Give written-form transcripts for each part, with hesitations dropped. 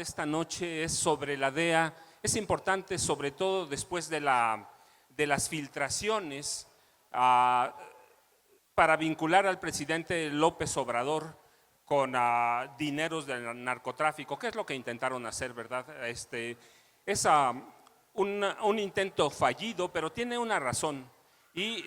de esta noche es sobre la DEA. Es importante, sobre todo después de las filtraciones para vincular al presidente López Obrador con dineros del narcotráfico, que es lo que intentaron hacer, ¿verdad? Es un intento fallido, pero tiene una razón. Y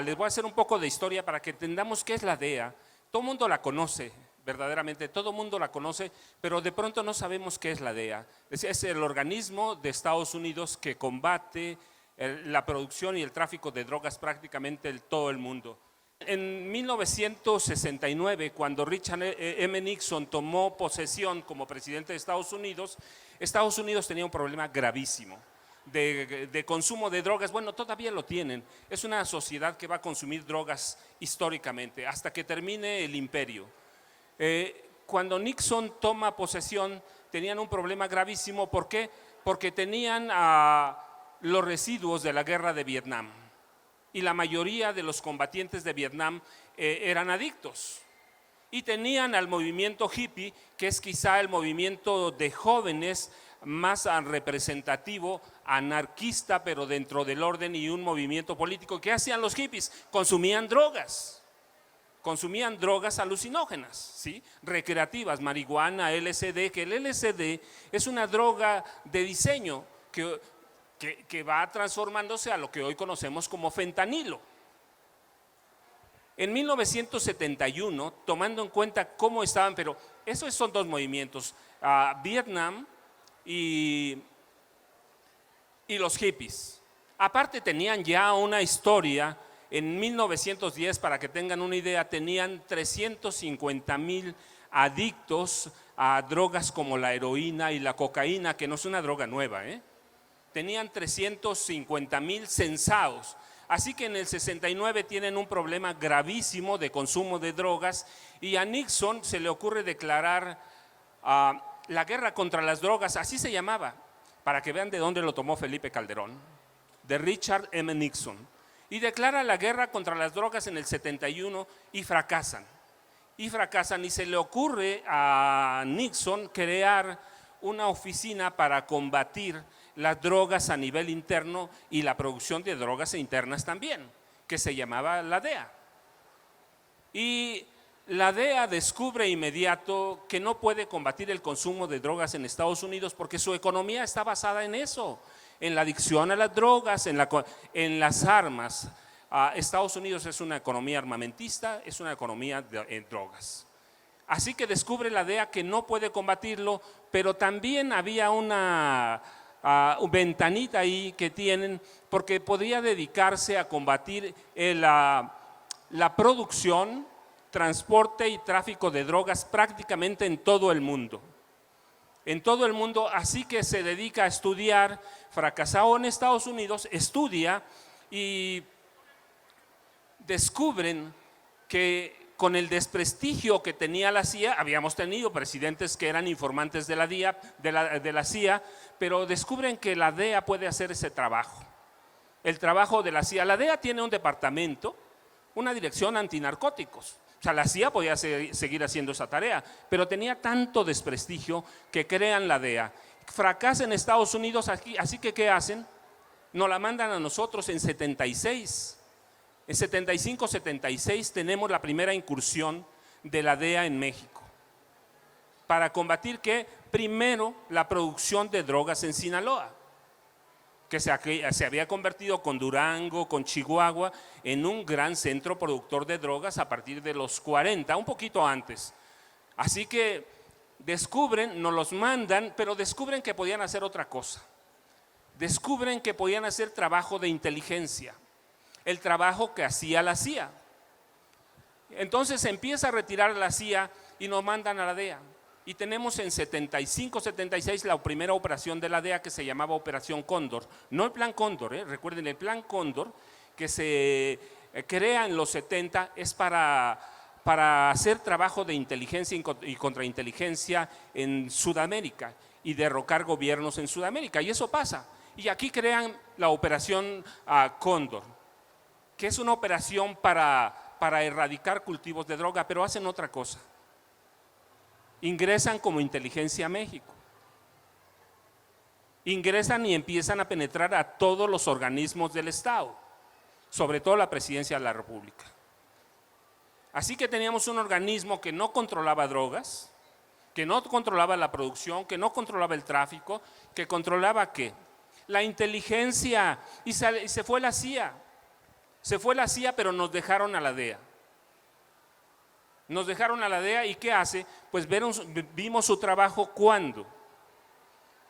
les voy a hacer un poco de historia para que entendamos qué es la DEA. Todo el mundo la conoce, verdaderamente, todo el mundo la conoce, pero de pronto no sabemos qué es la DEA. Es el organismo de Estados Unidos que combate la producción y el tráfico de drogas prácticamente en todo el mundo. En 1969, cuando Richard M. Nixon tomó posesión como presidente de Estados Unidos tenía un problema gravísimo de consumo de drogas. Bueno, todavía lo tienen. Es una sociedad que va a consumir drogas históricamente hasta que termine el imperio. Cuando Nixon toma posesión, tenían un problema gravísimo. ¿Por qué? Porque tenían los residuos de la guerra de Vietnam. Y la mayoría de los combatientes de Vietnam eran adictos. Y tenían al movimiento hippie, que es quizá el movimiento de jóvenes más representativo, anarquista, pero dentro del orden, y un movimiento político. ¿Qué hacían los hippies? Consumían drogas alucinógenas, ¿sí? Recreativas, marihuana, LSD, que el LSD es una droga de diseño que va transformándose a lo que hoy conocemos como fentanilo. En 1971, tomando en cuenta cómo estaban, pero esos son dos movimientos, Vietnam y los hippies. Aparte tenían ya una historia. En 1910, para que tengan una idea, tenían 350,000 adictos a drogas como la heroína y la cocaína, que no es una droga nueva, Tenían 350,000 censados. Así que en el 69 tienen un problema gravísimo de consumo de drogas, y a Nixon se le ocurre declarar la guerra contra las drogas, así se llamaba, para que vean de dónde lo tomó Felipe Calderón, de Richard M. Nixon. Y declara la guerra contra las drogas en el 71 y fracasan. Y se le ocurre a Nixon crear una oficina para combatir las drogas a nivel interno y la producción de drogas internas también, que se llamaba la DEA. Y la DEA descubre inmediato que no puede combatir el consumo de drogas en Estados Unidos porque su economía está basada en eso, en la adicción a las drogas, en las armas. Estados Unidos es una economía armamentista, es una economía en drogas. Así que descubre la DEA que no puede combatirlo, pero también había una ventanita ahí que tienen, porque podría dedicarse a combatir la producción, transporte y tráfico de drogas prácticamente en todo el mundo. Así que se dedica a estudiar, fracasado en Estados Unidos, estudia y descubren que con el desprestigio que tenía la CIA, habíamos tenido presidentes que eran informantes de la CIA, pero descubren que la DEA puede hacer ese trabajo, el trabajo de la CIA. La DEA tiene un departamento, una dirección antinarcóticos. O sea, la CIA podía seguir haciendo esa tarea, pero tenía tanto desprestigio que crean la DEA. Fracasa en Estados Unidos, así que ¿qué hacen? Nos la mandan a nosotros en 76. En 75-76 tenemos la primera incursión de la DEA en México para combatir que primero la producción de drogas en Sinaloa, que se había convertido con Durango, con Chihuahua, en un gran centro productor de drogas a partir de los 40, un poquito antes. Así que descubren, nos los mandan, pero descubren que podían hacer otra cosa. Descubren que podían hacer trabajo de inteligencia, el trabajo que hacía la CIA. Entonces se empieza a retirar la CIA y nos mandan a la DEA. Y tenemos en 75-76 la primera operación de la DEA que se llamaba Operación Cóndor. No el Plan Cóndor, recuerden, el Plan Cóndor que se crea en los 70 es para hacer trabajo de inteligencia y contrainteligencia en Sudamérica y derrocar gobiernos en Sudamérica. Y eso pasa. Y aquí crean la Operación Cóndor, que es una operación para erradicar cultivos de droga, pero hacen otra cosa. Ingresan como inteligencia a México. ingresan y empiezan a penetrar a todos los organismos del Estado, sobre todo la Presidencia de la República. Así que teníamos un organismo que no controlaba drogas, que no controlaba la producción, que no controlaba el tráfico, que controlaba ¿qué? La inteligencia, y se fue la CIA. Se fue la CIA, pero nos dejaron a la DEA. Nos dejaron a la DEA, ¿y qué hace? Pues vimos su trabajo ¿cuándo?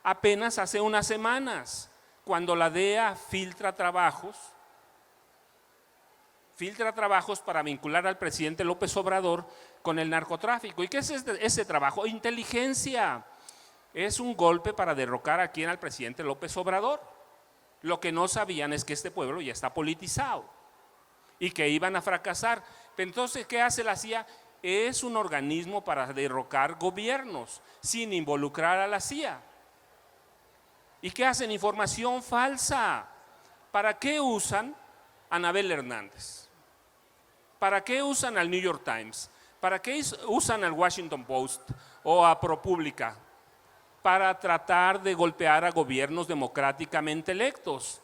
Apenas hace unas semanas, cuando la DEA filtra trabajos para vincular al presidente López Obrador con el narcotráfico. ¿Y qué es ese trabajo? Inteligencia. Es un golpe para derrocar a quien, al presidente López Obrador. Lo que no sabían es que este pueblo ya está politizado y que iban a fracasar. Entonces, ¿qué hace la CIA? Es un organismo para derrocar gobiernos sin involucrar a la CIA. ¿Y qué hacen? Información falsa. ¿Para qué usan a Anabel Hernández? ¿Para qué usan al New York Times? ¿Para qué usan al Washington Post o a ProPublica? Para tratar de golpear a gobiernos democráticamente electos.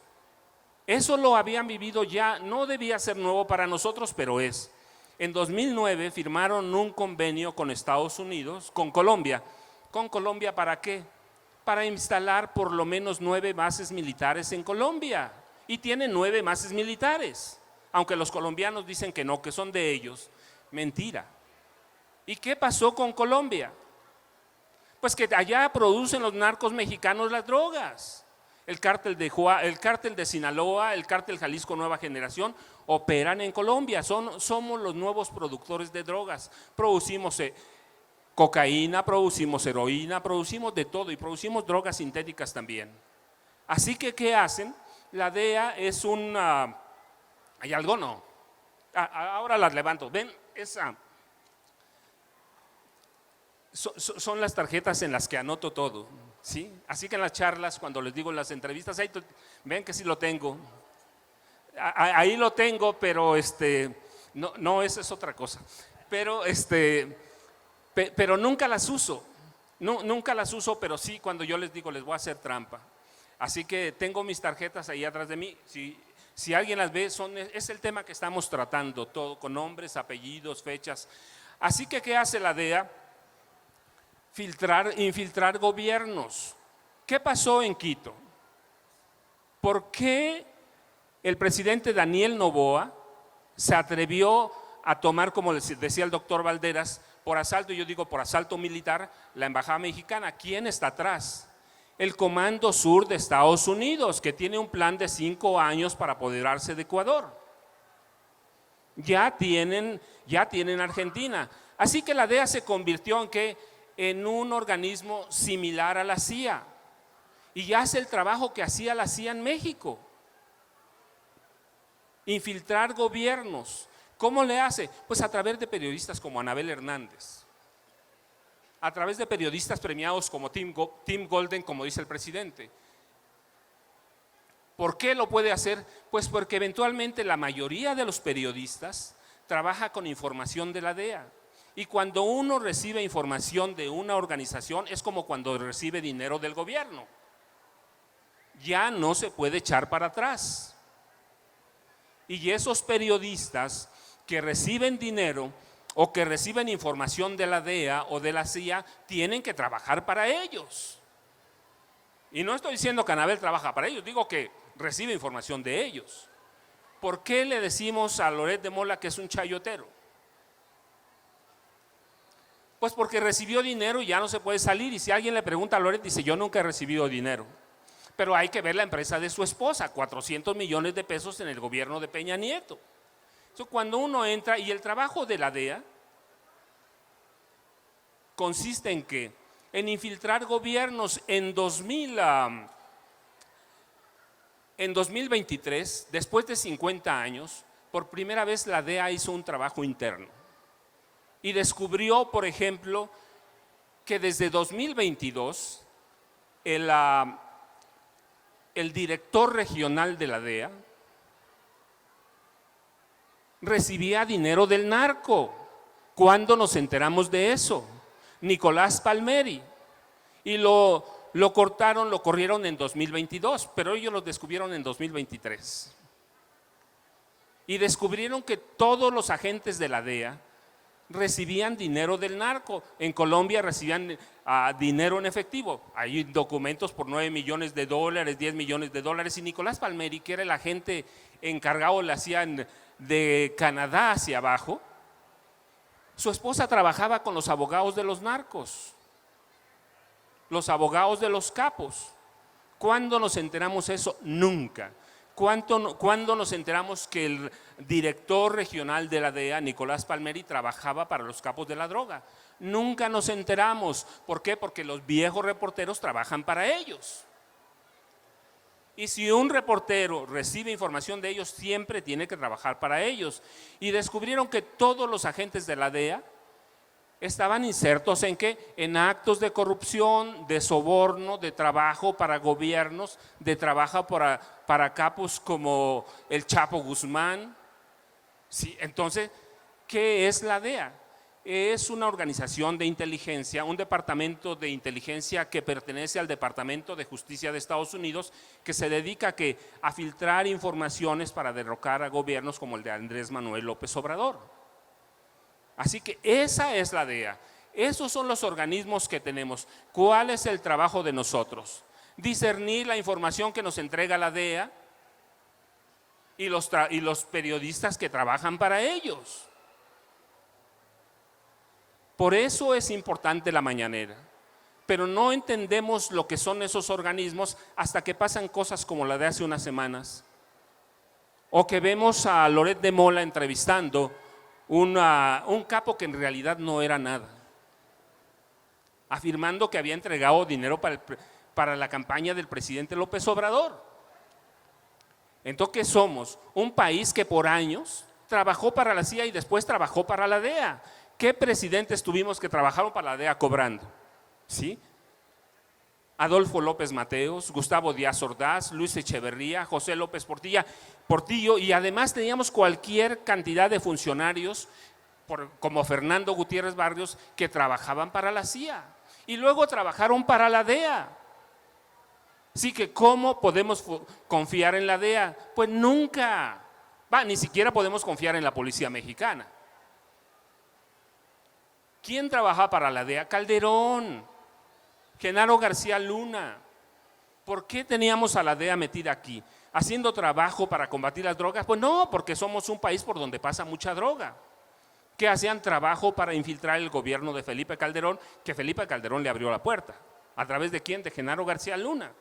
Eso lo habían vivido ya, no debía ser nuevo para nosotros, pero es. En 2009 firmaron un convenio con Estados Unidos, con Colombia. ¿Con Colombia para qué? Para instalar por lo menos 9 bases militares en Colombia. Y tienen 9 bases militares, aunque los colombianos dicen que no, que son de ellos. Mentira. ¿Y qué pasó con Colombia? Pues que allá producen los narcos mexicanos las drogas. El cártel de Sinaloa, el cártel Jalisco Nueva Generación operan en Colombia. Somos los nuevos productores de drogas. Producimos cocaína, producimos heroína, producimos de todo y producimos drogas sintéticas también. Así que, ¿qué hacen? La DEA es ¿hay algo? No. Ahora las levanto. ¿Ven? Esa. Son las tarjetas en las que anoto todo, ¿sí? Así que en las charlas, cuando les digo en las entrevistas, ven que sí lo tengo. Ahí lo tengo, pero no, esa es otra cosa. Pero nunca las uso. Nunca las uso, pero sí cuando yo les digo, les voy a hacer trampa. Así que tengo mis tarjetas ahí atrás de mí. Si alguien las ve, es el tema que estamos tratando, todo con nombres, apellidos, fechas. Así que, ¿qué hace la DEA? Infiltrar gobiernos. ¿Qué pasó en Quito? ¿Por qué el presidente Daniel Noboa se atrevió a tomar, como decía el doctor Valderas, por asalto, yo digo por asalto militar, la embajada mexicana? ¿Quién está atrás? El Comando Sur de Estados Unidos, que tiene un plan de 5 años para apoderarse de Ecuador. Ya tienen Argentina. Así que la DEA se convirtió en un organismo similar a la CIA y ya hace el trabajo que hacía la CIA en México. Infiltrar gobiernos. ¿Cómo le hace? Pues a través de periodistas como Anabel Hernández, a través de periodistas premiados como Tim Golden, como dice el presidente. ¿Por qué lo puede hacer? Pues porque eventualmente la mayoría de los periodistas trabaja con información de la DEA. Y cuando uno recibe información de una organización, es como cuando recibe dinero del gobierno. Ya no se puede echar para atrás. Y esos periodistas que reciben dinero o que reciben información de la DEA o de la CIA, tienen que trabajar para ellos. Y no estoy diciendo que Anabel trabaja para ellos, digo que recibe información de ellos. ¿Por qué le decimos a Loret de Mola que es un chayotero? Pues porque recibió dinero y ya no se puede salir. Y si alguien le pregunta a Loret, dice: yo nunca he recibido dinero. Pero hay que ver la empresa de su esposa, 400 millones de pesos en el gobierno de Peña Nieto. Entonces, cuando uno entra, y el trabajo de la DEA consiste en ¿qué? En infiltrar gobiernos. En 2023, después de 50 años, por primera vez la DEA hizo un trabajo interno. Y descubrió, por ejemplo, que desde 2022 el director regional de la DEA recibía dinero del narco. ¿Cuándo nos enteramos de eso? Nicolás Palmeri. Y lo lo cortaron, lo corrieron en 2022, pero ellos lo descubrieron en 2023. Y descubrieron que todos los agentes de la DEA recibían dinero del narco. En Colombia recibían dinero en efectivo. Hay documentos por 9 millones de dólares, 10 millones de dólares. Y Nicolás Palmeri, que era el agente encargado, le hacían de Canadá hacia abajo. Su esposa trabajaba con los abogados de los narcos, los abogados de los capos. ¿Cuándo nos enteramos eso? Nunca. ¿Cuándo nos enteramos que el director regional de la DEA, Nicolás Palmeri, trabajaba para los capos de la droga? Nunca nos enteramos. ¿Por qué? Porque los viejos reporteros trabajan para ellos. Y si un reportero recibe información de ellos, siempre tiene que trabajar para ellos. Y descubrieron que todos los agentes de la DEA estaban insertos ¿en qué? En actos de corrupción, de soborno, de trabajo para gobiernos, de trabajo para capos como el Chapo Guzmán. Sí, entonces, ¿qué es la DEA? Es una organización de inteligencia, un departamento de inteligencia que pertenece al Departamento de Justicia de Estados Unidos, que se dedica a filtrar informaciones para derrocar a gobiernos como el de Andrés Manuel López Obrador. Así que esa es la DEA. Esos son los organismos que tenemos. ¿Cuál es el trabajo de nosotros? Discernir la información que nos entrega la DEA y los periodistas que trabajan para ellos. Por eso es importante la mañanera. Pero no entendemos lo que son esos organismos hasta que pasan cosas como la de hace unas semanas. O que vemos a Loret de Mola entrevistando un capo que en realidad no era nada, afirmando que había entregado dinero para la campaña del presidente López Obrador. Entonces, ¿qué somos? Un país que por años trabajó para la CIA y después trabajó para la DEA. ¿Qué presidentes tuvimos que trabajaron para la DEA cobrando? ¿Sí? Adolfo López Mateos, Gustavo Díaz Ordaz, Luis Echeverría, José López Portillo, y además teníamos cualquier cantidad de funcionarios como Fernando Gutiérrez Barrios que trabajaban para la CIA y luego trabajaron para la DEA. Así que ¿cómo podemos confiar en la DEA? Pues nunca, ni siquiera podemos confiar en la policía mexicana. ¿Quién trabajaba para la DEA? Calderón, Genaro García Luna. ¿Por qué teníamos a la DEA metida aquí? ¿Haciendo trabajo para combatir las drogas? Pues no, porque somos un país por donde pasa mucha droga. ¿Que hacían trabajo para infiltrar el gobierno de Felipe Calderón? Que Felipe Calderón le abrió la puerta. ¿A través de quién? De Genaro García Luna.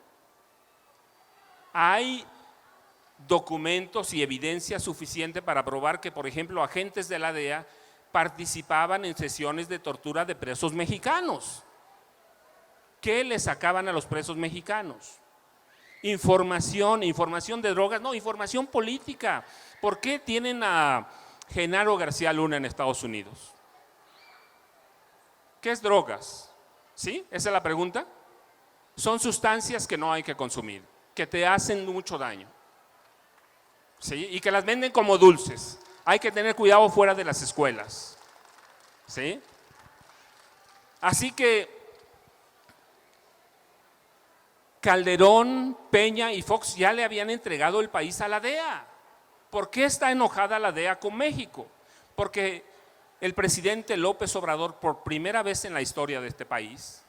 Hay documentos y evidencia suficiente para probar que, por ejemplo, agentes de la DEA participaban en sesiones de tortura de presos mexicanos. ¿Qué le sacaban a los presos mexicanos? Información de drogas, no, información política. ¿Por qué tienen a Genaro García Luna en Estados Unidos? ¿Qué es drogas? ¿Sí? Esa es la pregunta. Son sustancias que no hay que consumir, que te hacen mucho daño. ¿Sí? Y que las venden como dulces. Hay que tener cuidado fuera de las escuelas. ¿Sí? Así que Calderón, Peña y Fox ya le habían entregado el país a la DEA. ¿Por qué está enojada la DEA con México? Porque el presidente López Obrador, por primera vez en la historia de este país,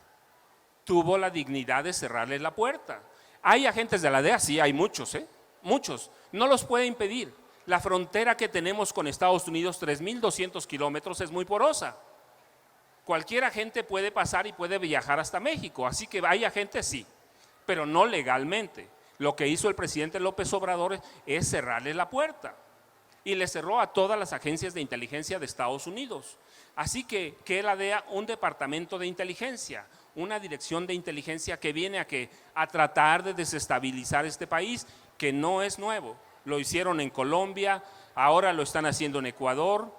tuvo la dignidad de cerrarle la puerta. ¿Hay agentes de la DEA? Sí, hay muchos, muchos. No los puede impedir. La frontera que tenemos con Estados Unidos, 3,200 kilómetros, es muy porosa. Cualquier agente puede pasar y puede viajar hasta México, así que hay agentes, sí, pero no legalmente. Lo que hizo el presidente López Obrador es cerrarle la puerta y le cerró a todas las agencias de inteligencia de Estados Unidos. Así que la DEA, un departamento de inteligencia, una dirección de inteligencia que viene a tratar de desestabilizar este país, que no es nuevo. Lo hicieron en Colombia, ahora lo están haciendo en Ecuador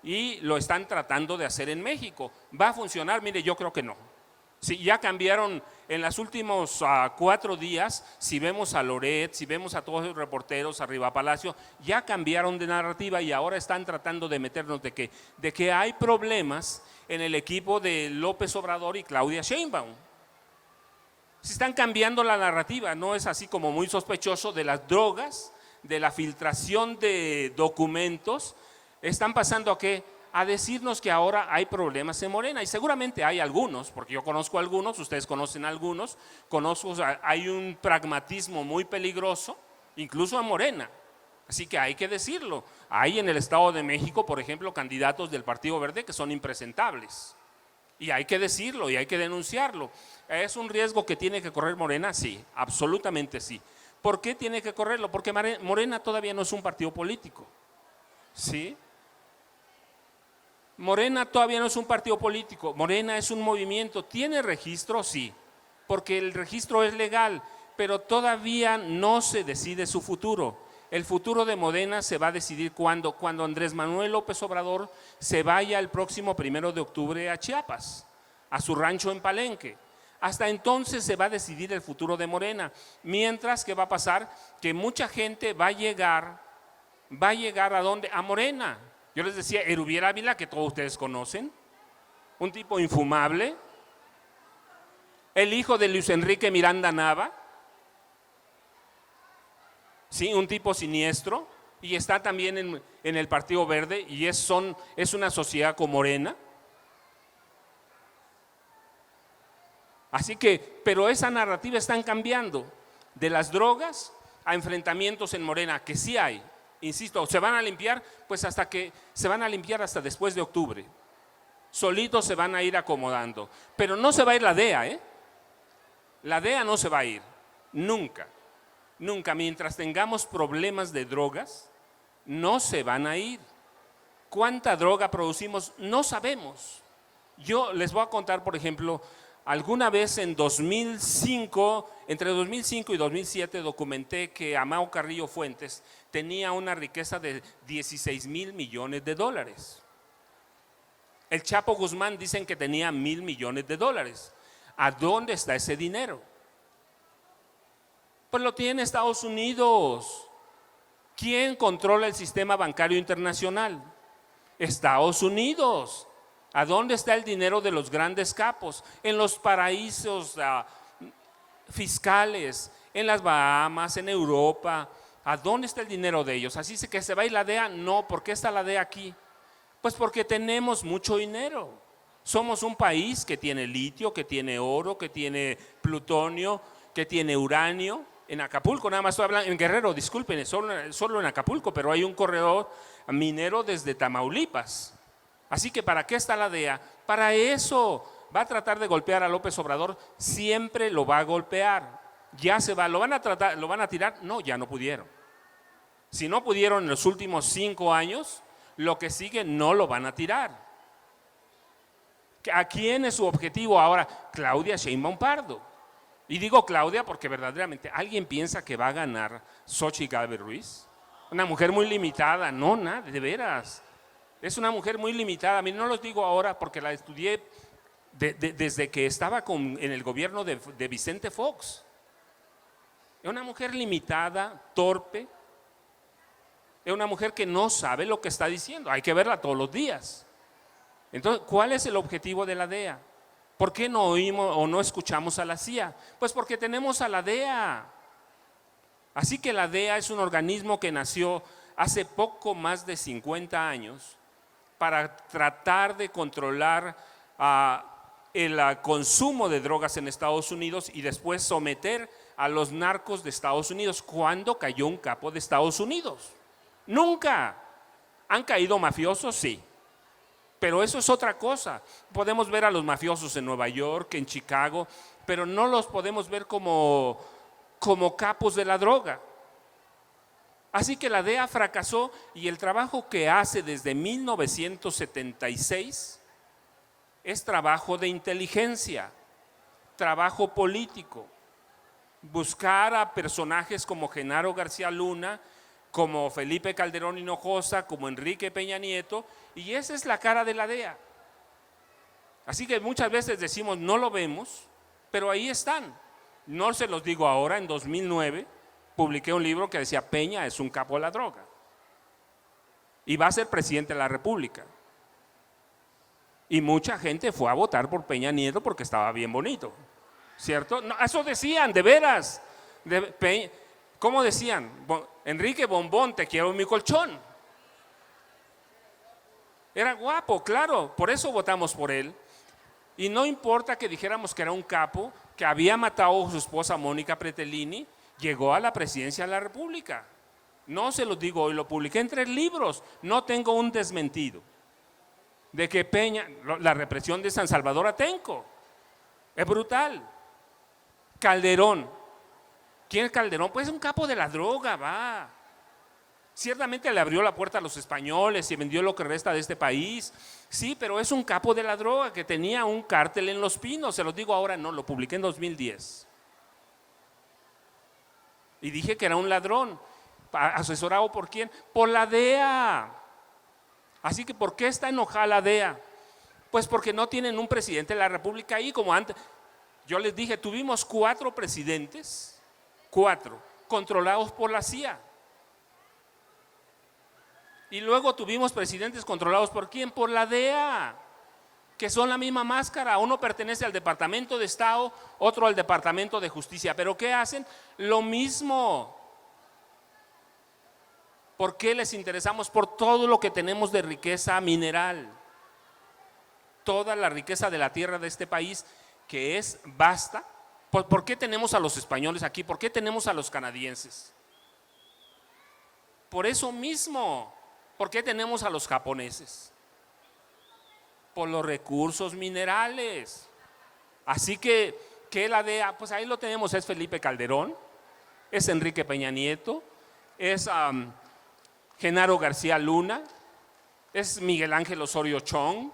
y lo están tratando de hacer en México. ¿Va a funcionar? Mire, yo creo que no. Sí, ya cambiaron en los últimos 4 días, si vemos a Loret, si vemos a todos los reporteros arriba a Palacio, ya cambiaron de narrativa y ahora están tratando de meternos de que hay problemas en el equipo de López Obrador y Claudia Sheinbaum. Si están cambiando la narrativa, no es así como muy sospechoso de las drogas, de la filtración de documentos. Están pasando a qué? A decirnos que ahora hay problemas en Morena, y seguramente hay algunos, porque yo conozco algunos, ustedes conocen algunos, hay un pragmatismo muy peligroso, incluso en Morena, así que hay que decirlo. Hay en el Estado de México, por ejemplo, candidatos del Partido Verde que son impresentables, y hay que decirlo y hay que denunciarlo. ¿Es un riesgo que tiene que correr Morena? Sí, absolutamente sí. ¿Por qué tiene que correrlo? Porque Morena todavía no es un partido político, ¿sí? Morena todavía no es un partido político, Morena es un movimiento. ¿Tiene registro? Sí, porque el registro es legal, pero todavía no se decide su futuro. El futuro de Morena se va a decidir cuando Andrés Manuel López Obrador se vaya el próximo 1 de octubre a Chiapas, a su rancho en Palenque. Hasta entonces se va a decidir el futuro de Morena. Mientras, ¿qué va a pasar? Que mucha gente va a llegar ¿a dónde? A Morena. Yo les decía, Erubiel Ávila, que todos ustedes conocen, un tipo infumable, el hijo de Luis Enrique Miranda Nava, ¿sí? Un tipo siniestro, y está también en el Partido Verde, y es una sociedad con Morena. Así que, pero esa narrativa están cambiando, de las drogas a enfrentamientos en Morena, que sí hay. Insisto, se van a limpiar, pues se van a limpiar hasta después de octubre. Solitos se van a ir acomodando. Pero no se va a ir la DEA, ¿eh? La DEA no se va a ir, nunca. Nunca, mientras tengamos problemas de drogas, no se van a ir. ¿Cuánta droga producimos? No sabemos. Yo les voy a contar, por ejemplo, alguna vez en 2005, entre 2005 y 2007, documenté que Amado Carrillo Fuentes tenía una riqueza de 16 mil millones de dólares. El Chapo Guzmán dicen que tenía 1,000 millones de dólares. ¿A dónde está ese dinero? Pues lo tiene Estados Unidos. ¿Quién controla el sistema bancario internacional? Estados Unidos. ¿A dónde está el dinero de los grandes capos? En los paraísos fiscales, en las Bahamas, en Europa. ¿A dónde está el dinero de ellos? Así que se va a ir la DEA. No, ¿por qué está la DEA aquí? Pues porque tenemos mucho dinero. Somos un país que tiene litio, que tiene oro, que tiene plutonio, que tiene uranio. En Acapulco, nada más estoy hablando, en Guerrero, disculpen, solo en Acapulco, pero hay un corredor minero desde Tamaulipas. Así que ¿para qué está la DEA? Para eso. Va a tratar de golpear a López Obrador, siempre lo va a golpear. Ya se va, ¿lo van a tirar? No, ya no pudieron. Si no pudieron en los últimos 5 años, lo que sigue no lo van a tirar. ¿A quién es su objetivo ahora? Claudia Sheinbaum Pardo. Y digo Claudia porque verdaderamente ¿alguien piensa que va a ganar Xochitl Gálvez Ruiz? Una mujer muy limitada. No, nada, de veras. Es una mujer muy limitada. A mí no los digo ahora porque la estudié desde que estaba en el gobierno de Vicente Fox. Es una mujer limitada, torpe. Es una mujer que no sabe lo que está diciendo. Hay que verla todos los días. Entonces, ¿cuál es el objetivo de la DEA? ¿Por qué no oímos o no escuchamos a la CIA? Pues porque tenemos a la DEA. Así que la DEA es un organismo que nació hace poco más de 50 años para tratar de controlar el consumo de drogas en Estados Unidos y después someter a los narcos de Estados Unidos. ¿Cuándo cayó un capo de Estados Unidos? Nunca. ¿Han caído mafiosos? Sí. Pero eso es otra cosa. Podemos ver a los mafiosos en Nueva York, en Chicago, pero no los podemos ver como capos de la droga. Así que la DEA fracasó y el trabajo que hace desde 1976 es trabajo de inteligencia, trabajo político. Buscar a personajes como Genaro García Luna, como Felipe Calderón Hinojosa, como Enrique Peña Nieto, y esa es la cara de la DEA. Así que muchas veces decimos no lo vemos, pero ahí están. No se los digo ahora, en 2009 publiqué un libro que decía Peña es un capo de la droga y va a ser presidente de la República. Y mucha gente fue a votar por Peña Nieto porque estaba bien bonito. ¿cierto? No, eso decían, de veras. ¿Cómo decían? Enrique Bombón, te quiero en mi colchón. Era guapo, claro, por eso votamos por él. Y no importa que dijéramos que era un capo, que había matado a su esposa Mónica Pretelini, llegó a la presidencia de la República. No se los digo hoy, lo publiqué en 3 libros, no tengo un desmentido. De que Peña, la represión de San Salvador Atenco, es brutal. Calderón, ¿quién es Calderón? Pues es un capo de la droga, va. Ciertamente le abrió la puerta a los españoles y vendió lo que resta de este país. Sí, pero es un capo de la droga que tenía un cártel en Los Pinos. Se los digo ahora, no, lo publiqué en 2010. Y dije que era un ladrón. ¿Asesorado por quién? Por la DEA. Así que ¿por qué está enojada la DEA? Pues porque no tienen un presidente de la República ahí como antes. Yo les dije, tuvimos 4 presidentes, 4, controlados por la CIA. Y luego tuvimos presidentes controlados ¿por quién? Por la DEA, que son la misma máscara. Uno pertenece al Departamento de Estado, otro al Departamento de Justicia. ¿Pero qué hacen? Lo mismo. ¿Por qué les interesamos? Por todo lo que tenemos de riqueza mineral. Toda la riqueza de la tierra de este país, que es vasta. ¿Por qué tenemos a los españoles aquí? ¿Por qué tenemos a los canadienses? Por eso mismo. ¿Por qué tenemos a los japoneses? Por los recursos minerales. Así que la DEA, pues ahí lo tenemos, es Felipe Calderón, es Enrique Peña Nieto, es Genaro García Luna, es Miguel Ángel Osorio Chong,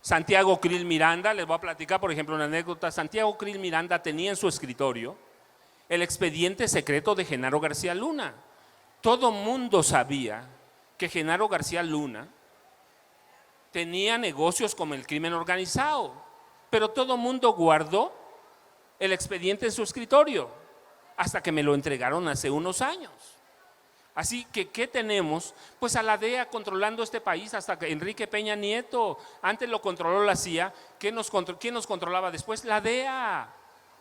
Santiago Krill Miranda. Les voy a platicar, por ejemplo, una anécdota. Santiago Krill Miranda tenía en su escritorio el expediente secreto de Genaro García Luna. Todo mundo sabía que Genaro García Luna tenía negocios con el crimen organizado, pero todo mundo guardó el expediente en su escritorio hasta que me lo entregaron hace unos años. Así que, ¿qué tenemos? Pues a la DEA controlando este país hasta que Enrique Peña Nieto, antes lo controló la CIA. ¿Quién nos controlaba después? La DEA.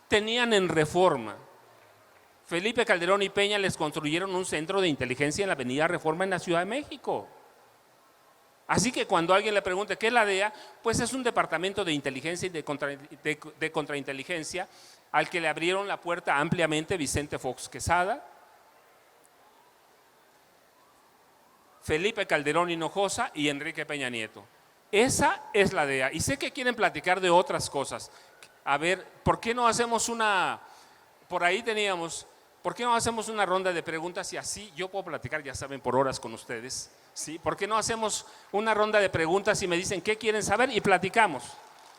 Tenían en Reforma. Felipe Calderón y Peña les construyeron un centro de inteligencia en la avenida Reforma en la Ciudad de México. Así que cuando alguien le pregunte ¿qué es la DEA? Pues es un departamento de inteligencia y de contrainteligencia al que le abrieron la puerta ampliamente Vicente Fox Quesada, Felipe Calderón Hinojosa y Enrique Peña Nieto. Esa es la DEA. Y sé que quieren platicar de otras cosas. A ver, ¿por qué no hacemos por ahí teníamos, ¿por qué no hacemos una ronda de preguntas? Y así yo puedo platicar, ya saben, por horas con ustedes. ¿Sí? ¿Por qué no hacemos una ronda de preguntas y me dicen qué quieren saber y platicamos?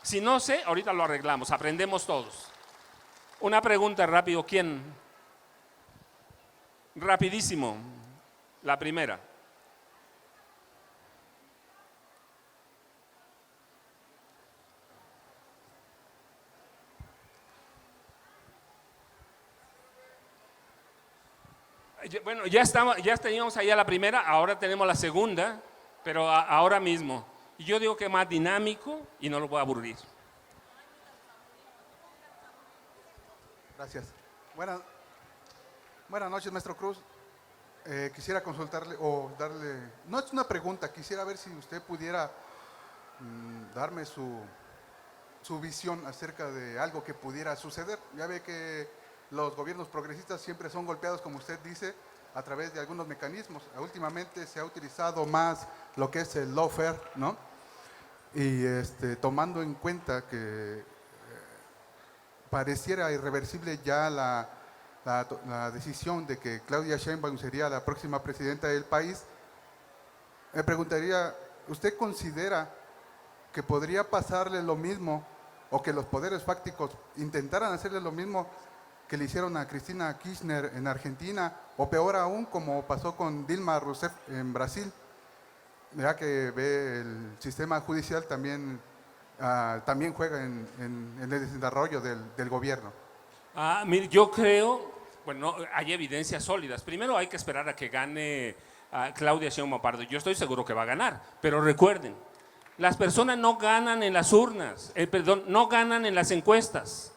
Si no sé, ahorita lo arreglamos, aprendemos todos. Una pregunta rápido, ¿quién? Rapidísimo, la primera. Bueno, ya teníamos allá la primera, ahora tenemos la segunda, pero ahora mismo. Y yo digo que es más dinámico y no lo voy a aburrir. Gracias. Buenas noches, maestro Cruz. Quisiera consultarle o darle, no es una pregunta, quisiera ver si usted pudiera darme su visión acerca de algo que pudiera suceder. Ya ve que los gobiernos progresistas siempre son golpeados, como usted dice, a través de algunos mecanismos. Últimamente se ha utilizado más lo que es el lawfare, ¿no? Y tomando en cuenta que pareciera irreversible ya la decisión de que Claudia Sheinbaum sería la próxima presidenta del país, me preguntaría, ¿usted considera que podría pasarle lo mismo o que los poderes fácticos intentaran hacerle lo mismo que le hicieron a Cristina Kirchner en Argentina, o peor aún, como pasó con Dilma Rousseff en Brasil? Ya que ve el sistema judicial también juega en el desarrollo del gobierno. Mire, yo creo, bueno, hay evidencias sólidas. Primero hay que esperar a que gane Claudia Sheinbaum Pardo. Yo estoy seguro que va a ganar, pero recuerden, las personas no ganan en las urnas, no ganan en las encuestas.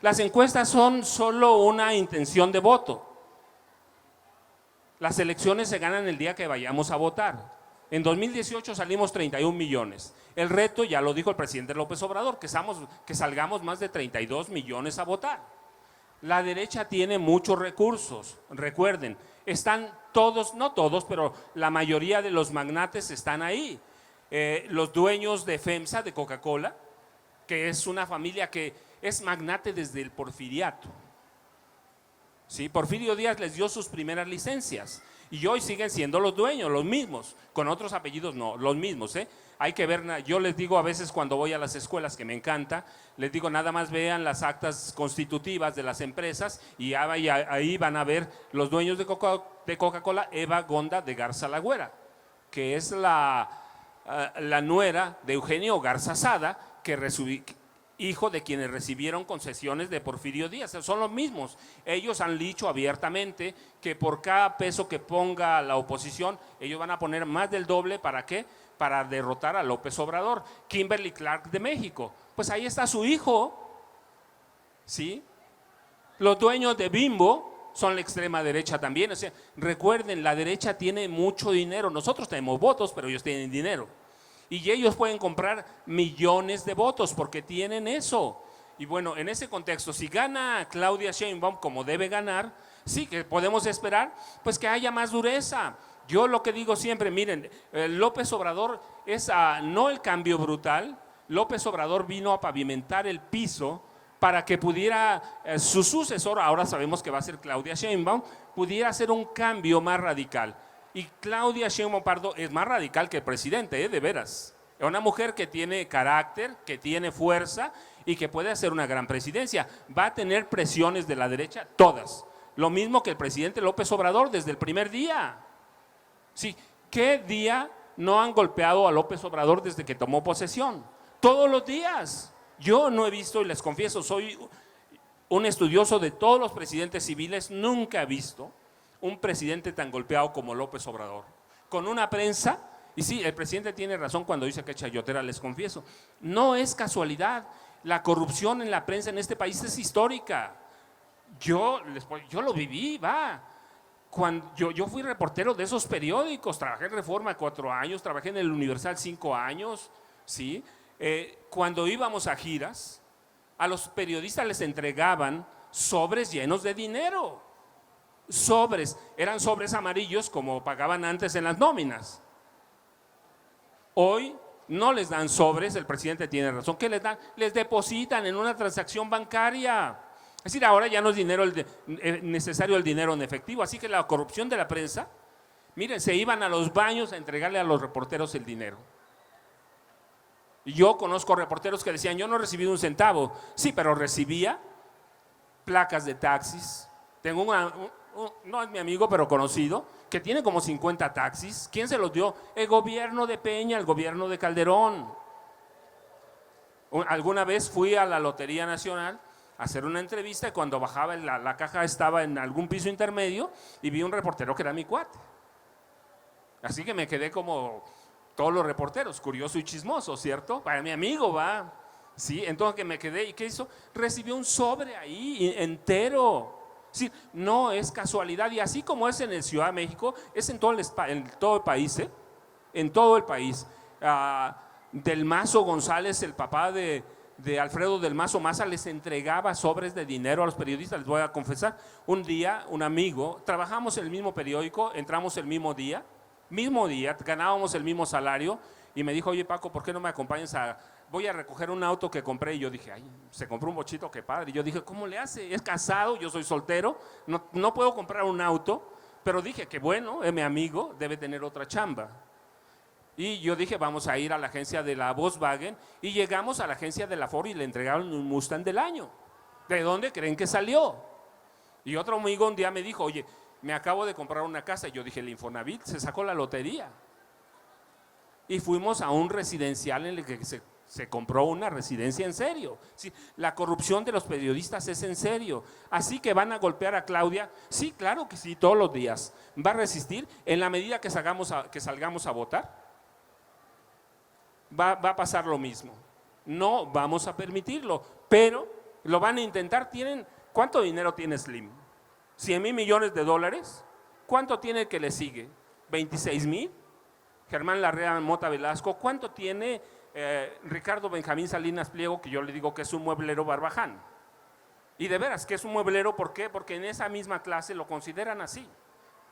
Las encuestas son solo una intención de voto. Las elecciones se ganan el día que vayamos a votar. En 2018 salimos 31 millones. El reto, ya lo dijo el presidente López Obrador, que salgamos más de 32 millones a votar. La derecha tiene muchos recursos. Recuerden, están todos, no todos, pero la mayoría de los magnates están ahí. Los dueños de FEMSA, de Coca-Cola, que es una familia que es magnate desde el porfiriato. ¿Sí? Porfirio Díaz les dio sus primeras licencias y hoy siguen siendo los dueños, los mismos, con otros apellidos no, los mismos. Hay que ver, yo les digo a veces cuando voy a las escuelas, que me encanta, les digo nada más vean las actas constitutivas de las empresas y ahí van a ver los dueños de Coca-Cola, Eva Gonda de Garza Lagüera, que es la nuera de Eugenio Garza Sada, hijo de quienes recibieron concesiones de Porfirio Díaz. Son los mismos. Ellos han dicho abiertamente que por cada peso que ponga la oposición, ellos van a poner más del doble. ¿Para qué? Para derrotar a López Obrador. Kimberly Clark de México, pues ahí está su hijo, ¿sí? Los dueños de Bimbo son la extrema derecha también. O sea, recuerden, la derecha tiene mucho dinero. Nosotros tenemos votos, pero ellos tienen dinero. Y ellos pueden comprar millones de votos porque tienen eso. Y bueno, en ese contexto, si gana Claudia Sheinbaum como debe ganar, sí que podemos esperar pues que haya más dureza. Yo lo que digo siempre, miren, López Obrador es no el cambio brutal. López Obrador vino a pavimentar el piso para que pudiera su sucesor, ahora sabemos que va a ser Claudia Sheinbaum, pudiera hacer un cambio más radical. Y Claudia Sheinbaum Pardo es más radical que el presidente, de veras. Es una mujer que tiene carácter, que tiene fuerza y que puede hacer una gran presidencia. Va a tener presiones de la derecha, todas. Lo mismo que el presidente López Obrador desde el primer día. Sí, ¿qué día no han golpeado a López Obrador desde que tomó posesión? Todos los días. Yo no he visto, y les confieso, soy un estudioso de todos los presidentes civiles, nunca he visto un presidente tan golpeado como López Obrador, con una prensa, y sí, el presidente tiene razón cuando dice que es chayotera, les confieso, no es casualidad, la corrupción en la prensa en este país es histórica, yo lo viví, cuando yo fui reportero de esos periódicos, trabajé en Reforma 4 años, trabajé en el Universal 5 años, ¿sí? Cuando íbamos a giras, a los periodistas les entregaban sobres llenos de dinero. Sobres, eran sobres amarillos como pagaban antes en las nóminas. Hoy no les dan sobres, el presidente tiene razón. ¿Qué les dan? Les depositan en una transacción bancaria. Es decir, ahora ya no es dinero necesario el dinero en efectivo. Así que la corrupción de la prensa, miren, se iban a los baños a entregarle a los reporteros el dinero. Y yo conozco reporteros que decían, yo no he recibido un centavo. Sí, pero recibía placas de taxis. Tengo no es mi amigo, pero conocido, que tiene como 50 taxis. ¿Quién se los dio? El gobierno de Peña, el gobierno de Calderón. Alguna vez fui a la Lotería Nacional a hacer una entrevista y cuando bajaba la caja estaba en algún piso intermedio y vi un reportero que era mi cuate. Así que me quedé como todos los reporteros, curioso y chismoso, ¿cierto? Para mi amigo, Sí, entonces que me quedé, ¿y qué hizo? Recibió un sobre ahí entero. Sí, no es casualidad, y así como es en el Ciudad de México, es en todo el país, en todo el país. Del Mazo González, el papá de Alfredo del Mazo Maza, les entregaba sobres de dinero a los periodistas. Les voy a confesar, un día un amigo, trabajamos en el mismo periódico, entramos el mismo día, ganábamos el mismo salario, y me dijo, oye Paco, ¿por qué no me acompañas voy a recoger un auto que compré? Y yo dije, ay, se compró un bochito, qué padre. Y yo dije, ¿cómo le hace? Es casado, yo soy soltero, no puedo comprar un auto, pero dije, que bueno, es mi amigo, debe tener otra chamba. Y yo dije, vamos a ir a la agencia de la Volkswagen, y llegamos a la agencia de la Ford y le entregaron un Mustang del año. ¿De dónde creen que salió? Y otro amigo un día me dijo, oye, me acabo de comprar una casa. Y yo dije, el Infonavit se sacó la lotería. Y fuimos a un residencial en el que se compró una residencia en serio. Sí, la corrupción de los periodistas es en serio. Así que van a golpear a Claudia. Sí, claro que sí, todos los días. Va a resistir en la medida que salgamos a votar. Va a pasar lo mismo. No vamos a permitirlo, pero Lo van a intentar. ¿Cuánto dinero tiene Slim? $100,000 millones. ¿Cuánto tiene el que le sigue? ¿26,000? Germán Larrea Mota Velasco. ¿Cuánto tiene Ricardo Benjamín Salinas Pliego, que yo le digo que es un mueblero Barbaján? Y de veras que es un mueblero, ¿por qué? Porque en esa misma clase lo consideran así.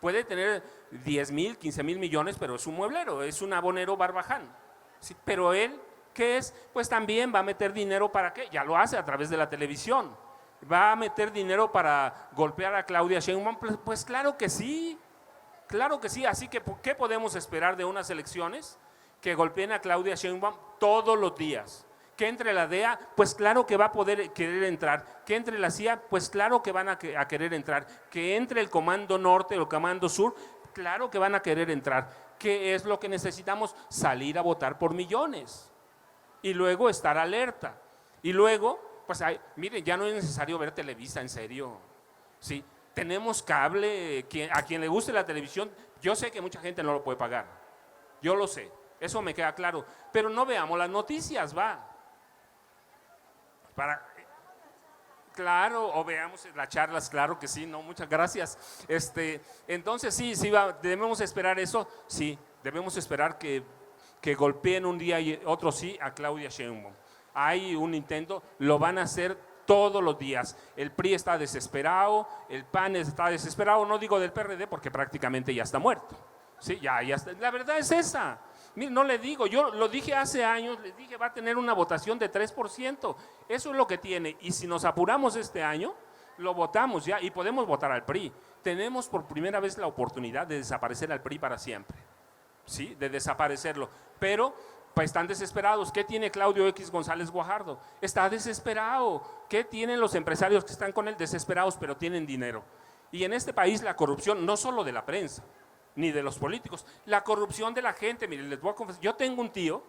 Puede tener 10,000, 15,000 millones, pero es un mueblero, es un abonero Barbaján. Sí, pero él, ¿qué es? Pues también va a meter dinero ¿para qué? Ya lo hace a través de la televisión. ¿Va a meter dinero para golpear a Claudia Sheinbaum? Pues claro que sí, claro que sí. Así que, ¿qué podemos esperar de unas elecciones? Que golpeen a Claudia Sheinbaum todos los días. Que entre la DEA, pues claro que va a querer entrar. Que entre la CIA, pues claro que van a querer entrar. Que entre el Comando Norte o el Comando Sur, claro que van a querer entrar. ¿Qué es lo que necesitamos? Salir a votar por millones. Y luego estar alerta. Y luego, pues miren, ya no es necesario ver Televisa, en serio. Sí, tenemos cable, a quien le guste la televisión, yo sé que mucha gente no lo puede pagar. Yo lo sé, eso me queda claro. Pero no veamos las noticias, va. Claro, o veamos las charlas, claro que sí, no, muchas gracias. Entonces sí, debemos esperar eso, sí, debemos esperar que golpeen un día y otro sí a Claudia Sheinbaum. Hay un intento, lo van a hacer todos los días. El PRI está desesperado, el PAN está desesperado, no digo del PRD porque prácticamente ya está muerto. Sí, ya está. La verdad es esa. Mire, no le digo, yo lo dije hace años, les dije va a tener una votación de 3%, eso es lo que tiene, y si nos apuramos este año, lo votamos ya y podemos votar al PRI. Tenemos por primera vez la oportunidad de desaparecer al PRI para siempre, ¿sí? De desaparecerlo, pero pues están desesperados. ¿Qué tiene Claudio X González Guajardo? Está desesperado. ¿Qué tienen los empresarios que están con él? Desesperados, pero tienen dinero. Y en este país la corrupción, no solo de la prensa, ni de los políticos, la corrupción de la gente. Miren, les voy a confesar, yo tengo un tío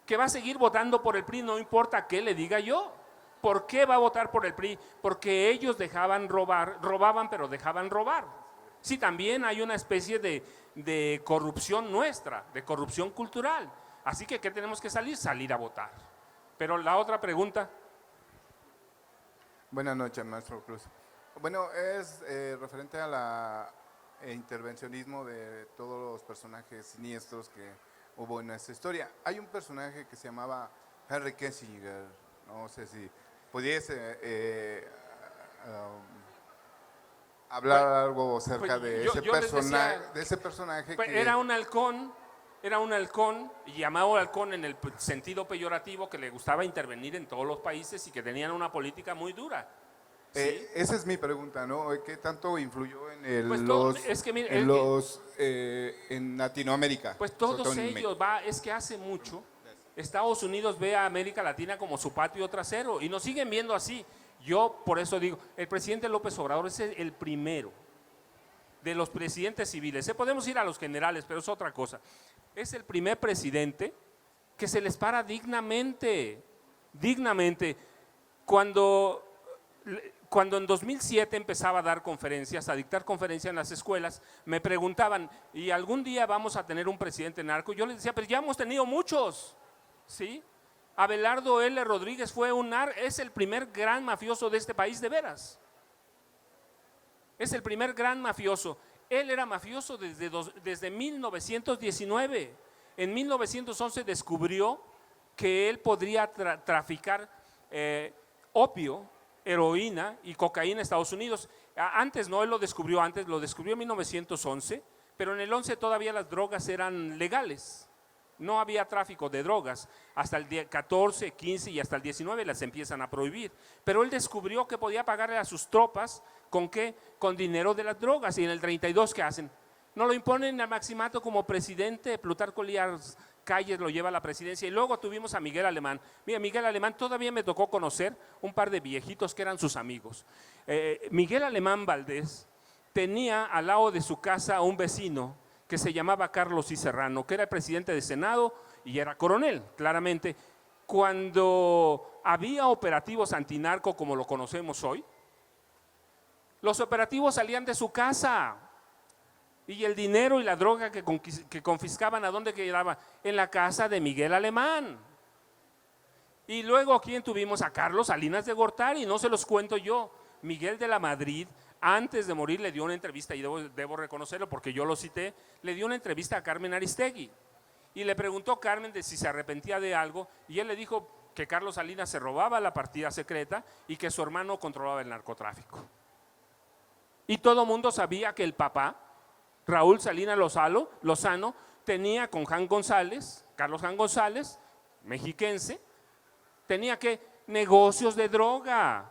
que va a seguir votando por el PRI, no importa qué le diga yo. ¿Por qué va a votar por el PRI? Porque ellos robaban, pero dejaban robar. Sí, también hay una especie de corrupción nuestra, de corrupción cultural. Así que, ¿qué tenemos que salir? Salir a votar. Pero la otra pregunta. Buenas noches, maestro Cruz. Bueno, es referente a la intervencionismo de todos los personajes siniestros que hubo en esta historia. Hay un personaje que se llamaba Henry Kissinger, no sé si pudiese hablar algo acerca de ese personaje. Pues, era un halcón, y llamado halcón en el sentido peyorativo, que le gustaba intervenir en todos los países y que tenían una política muy dura. ¿Sí? Esa es mi pregunta, ¿no? ¿Qué tanto influyó en en Latinoamérica? Pues todos ellos, es que hace mucho Estados Unidos ve a América Latina como su patio trasero y nos siguen viendo así. Yo por eso digo, el presidente López Obrador es el primero de los presidentes civiles. Podemos ir a los generales, pero es otra cosa. Es el primer presidente que se les para dignamente. Cuando en 2007 empezaba a dar conferencias, a dictar conferencias en las escuelas, me preguntaban, ¿y algún día vamos a tener un presidente narco? Yo les decía, pero ya hemos tenido muchos, ¿sí? Abelardo L. Rodríguez es el primer gran mafioso de este país, de veras. Es el primer gran mafioso. Él era mafioso desde 1919. En 1911 descubrió que él podría traficar opio, heroína y cocaína en Estados Unidos. Antes no, él lo descubrió antes, lo descubrió en 1911, pero en el 11 todavía las drogas eran legales. No había tráfico de drogas. Hasta el 14, 15 y hasta el 19 las empiezan a prohibir. Pero él descubrió que podía pagarle a sus tropas, ¿con qué? Con dinero de las drogas. Y en el 32, ¿qué hacen? No lo imponen al maximato como presidente. Plutarco Elías Calles lo lleva a la presidencia. Y luego tuvimos a Miguel Alemán. Mira, Miguel Alemán todavía me tocó conocer un par de viejitos que eran sus amigos. Miguel Alemán Valdés tenía al lado de su casa a un vecino que se llamaba Carlos I. Serrano, que era el presidente del Senado y era coronel, claramente. Cuando había operativos antinarco como lo conocemos hoy, los operativos salían de su casa y el dinero y la droga que confiscaban, ¿a dónde quedaba? En la casa de Miguel Alemán. Y luego, ¿quién tuvimos? A Carlos Salinas de Gortari, no se los cuento yo. Miguel de la Madrid, antes de morir, le dio una entrevista, y debo reconocerlo porque yo lo cité, le dio una entrevista a Carmen Aristegui. Y le preguntó a Carmen de si se arrepentía de algo, y él le dijo que Carlos Salinas se robaba la partida secreta y que su hermano controlaba el narcotráfico. Y todo mundo sabía que el papá, Raúl Salinas Lozano, tenía con Carlos Jan González, mexiquense, tenía que negocios de droga.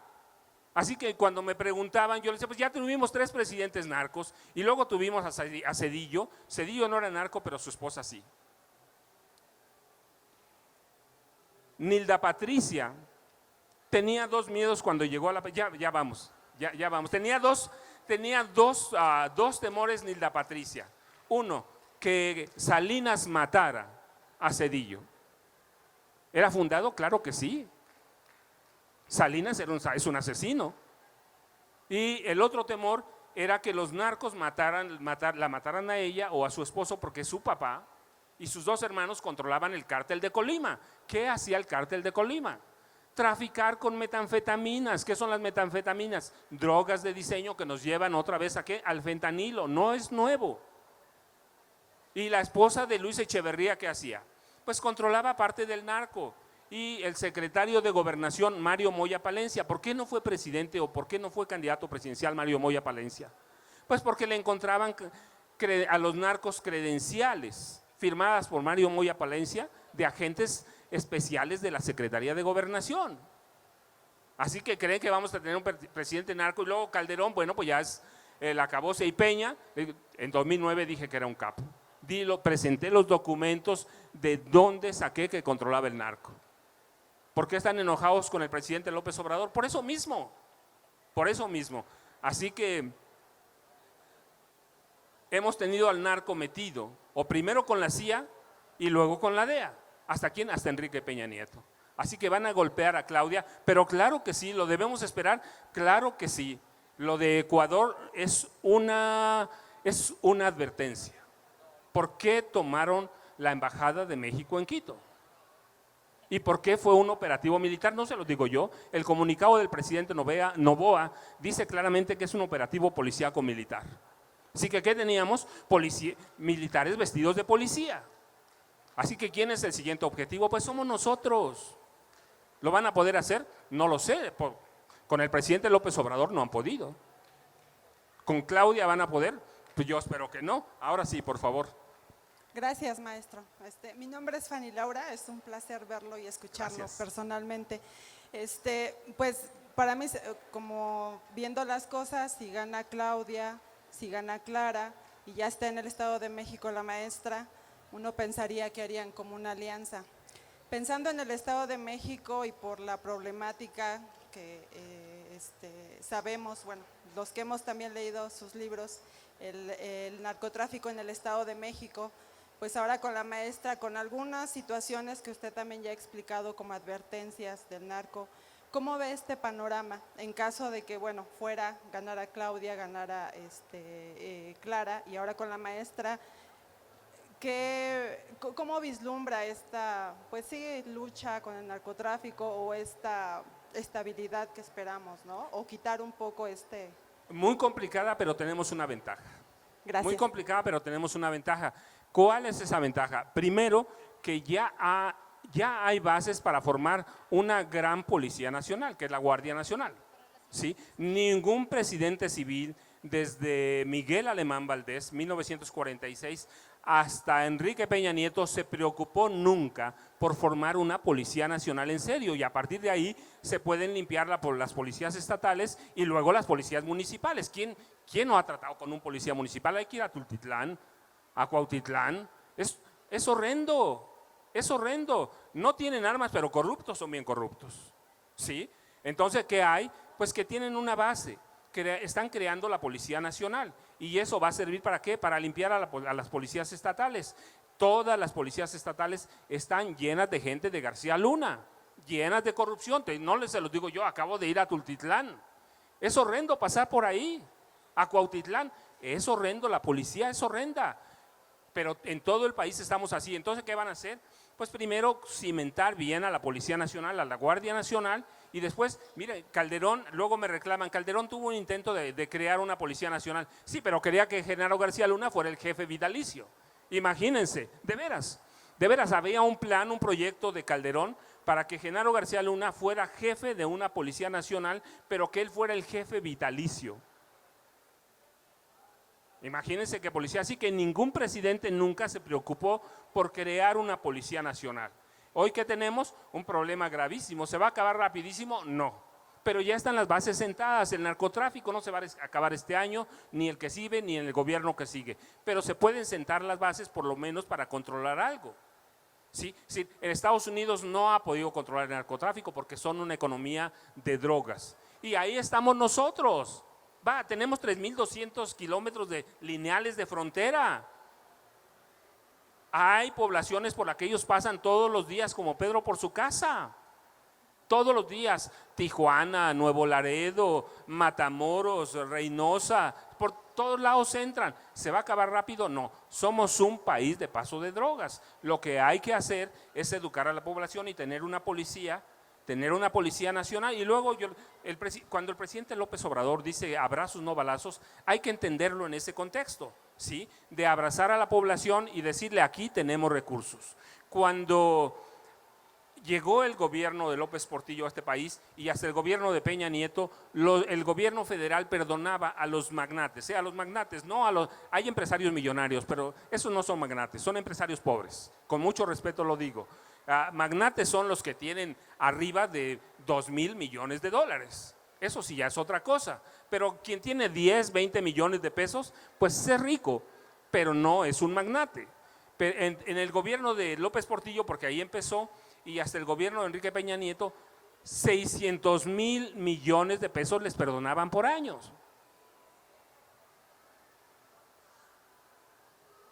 Así que cuando me preguntaban, yo les decía, pues ya tuvimos 3 presidentes narcos y luego tuvimos a Zedillo. Zedillo no era narco, pero su esposa sí. Nilda Patricia tenía 2 miedos cuando llegó a la… Ya vamos. Tenía dos temores Nilda Patricia. Uno, que Salinas matara a Zedillo. ¿Era fundado? Claro que sí. Salinas es un asesino. Y el otro temor era que los narcos la mataran a ella o a su esposo, porque su papá y sus 2 hermanos controlaban el cártel de Colima. ¿Qué hacía el cártel de Colima? Traficar con metanfetaminas. ¿Qué son las metanfetaminas? Drogas de diseño que nos llevan otra vez ¿a qué? Al fentanilo. No es nuevo. Y la esposa de Luis Echeverría, ¿qué hacía? Pues controlaba parte del narco. Y el secretario de Gobernación, Mario Moya Palencia, ¿por qué no fue presidente o por qué no fue candidato presidencial Mario Moya Palencia? Pues porque le encontraban a los narcos credenciales firmadas por Mario Moya Palencia de agentes especiales de la Secretaría de Gobernación. Así que creen que vamos a tener un presidente narco. Y luego Calderón, bueno, pues ya es el acabose y Peña. En 2009 dije que era un capo. Presenté los documentos de dónde saqué que controlaba el narco. ¿Por qué están enojados con el presidente López Obrador? Por eso mismo. Así que hemos tenido al narco metido, o primero con la CIA y luego con la DEA. ¿Hasta quién? Hasta Enrique Peña Nieto. Así que van a golpear a Claudia, pero claro que sí, lo debemos esperar, claro que sí. Lo de Ecuador es una advertencia. ¿Por qué tomaron la embajada de México en Quito? ¿Y por qué fue un operativo militar? No se lo digo yo. El comunicado del presidente Noboa dice claramente que es un operativo policíaco militar. Así que ¿qué teníamos? Militares vestidos de policía. Así que ¿quién es el siguiente objetivo? Pues somos nosotros. ¿Lo van a poder hacer? No lo sé. Con el presidente López Obrador no han podido. ¿Con Claudia van a poder? Pues yo espero que no. Ahora sí, por favor. Gracias, maestro. Mi nombre es Fanny Laura, es un placer verlo y escucharlo. Gracias. Personalmente. Pues para mí, como viendo las cosas, si gana Claudia, si gana Clara y ya está en el Estado de México la maestra, uno pensaría que harían como una alianza. Pensando en el Estado de México y por la problemática que sabemos, bueno, los que hemos también leído sus libros, el narcotráfico en el Estado de México, pues ahora con la maestra, con algunas situaciones que usted también ya ha explicado como advertencias del narco, ¿cómo ve este panorama en caso de que, bueno, ganara Claudia, ganara Clara y ahora con la maestra? ¿Cómo vislumbra esta, pues sí, lucha con el narcotráfico o esta estabilidad que esperamos, ¿no? O quitar un poco Muy complicada, pero tenemos una ventaja. Gracias. Muy complicada, pero tenemos una ventaja. ¿Cuál es esa ventaja? Primero, que ya hay bases para formar una gran policía nacional, que es la Guardia Nacional. ¿Sí? Ningún presidente civil, desde Miguel Alemán Valdés, 1946, hasta Enrique Peña Nieto, se preocupó nunca por formar una policía nacional en serio, y a partir de ahí se pueden limpiar las policías estatales y luego las policías municipales. ¿Quién no ha tratado con un policía municipal? Hay que ir a Tultitlán, a Cuautitlán. Es horrendo, es horrendo. No tienen armas, pero corruptos son bien corruptos. ¿Sí? Entonces, ¿qué hay? Pues que tienen una base, que están creando la Policía Nacional, y eso va a servir ¿para qué? Para limpiar a las policías estatales. Todas las policías estatales están llenas de gente de García Luna, llenas de corrupción. No se los digo yo, acabo de ir a Tultitlán. Es horrendo pasar por ahí, a Cuautitlán. Es horrendo, la policía es horrenda. Pero en todo el país estamos así. Entonces, ¿qué van a hacer? Pues primero cimentar bien a la Policía Nacional, a la Guardia Nacional, y después, mire, Calderón, luego me reclaman, Calderón tuvo un intento de crear una Policía Nacional. Sí, pero quería que Genaro García Luna fuera el jefe vitalicio. Imagínense, de veras había un plan, un proyecto de Calderón para que Genaro García Luna fuera jefe de una Policía Nacional, pero que él fuera el jefe vitalicio. Imagínense qué policía, así que ningún presidente nunca se preocupó por crear una Policía Nacional. Hoy que tenemos un problema gravísimo, ¿se va a acabar rapidísimo? No, pero ya están las bases sentadas, el narcotráfico no se va a acabar este año, ni el que sigue, ni en el gobierno que sigue, pero se pueden sentar las bases por lo menos para controlar algo. ¿Sí? Sí, en Estados Unidos no ha podido controlar el narcotráfico porque son una economía de drogas, y ahí estamos nosotros. Tenemos 3.200 kilómetros lineales de frontera. Hay poblaciones por las que ellos pasan todos los días como Pedro por su casa. Todos los días, Tijuana, Nuevo Laredo, Matamoros, Reynosa, por todos lados entran. ¿Se va a acabar rápido? No, somos un país de paso de drogas. Lo que hay que hacer es educar a la población y tener una policía nacional. Y luego cuando el presidente López Obrador dice abrazos no balazos, hay que entenderlo en ese contexto, ¿sí? De abrazar a la población y decirle aquí tenemos recursos. Cuando llegó el gobierno de López Portillo a este país y hasta el gobierno de Peña Nieto, el gobierno federal perdonaba a los magnates, hay empresarios millonarios, pero esos no son magnates, son empresarios pobres, con mucho respeto lo digo. Magnates son los que tienen arriba de 2,000 millones de dólares. Eso sí ya es otra cosa, pero quien tiene 10, 20 millones de pesos, pues es rico, pero no es un magnate. En el gobierno de López Portillo, porque ahí empezó, y hasta el gobierno de Enrique Peña Nieto, 600,000 millones de pesos les perdonaban por años.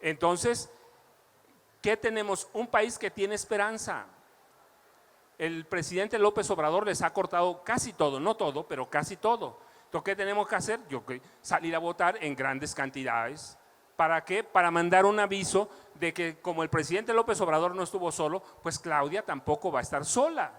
Entonces, ¿qué tenemos? Un país que tiene esperanza. El presidente López Obrador les ha cortado casi todo, no todo, pero casi todo. Entonces, ¿qué tenemos que hacer? Salir a votar en grandes cantidades. ¿Para qué? Para mandar un aviso de que como el presidente López Obrador no estuvo solo, pues Claudia tampoco va a estar sola.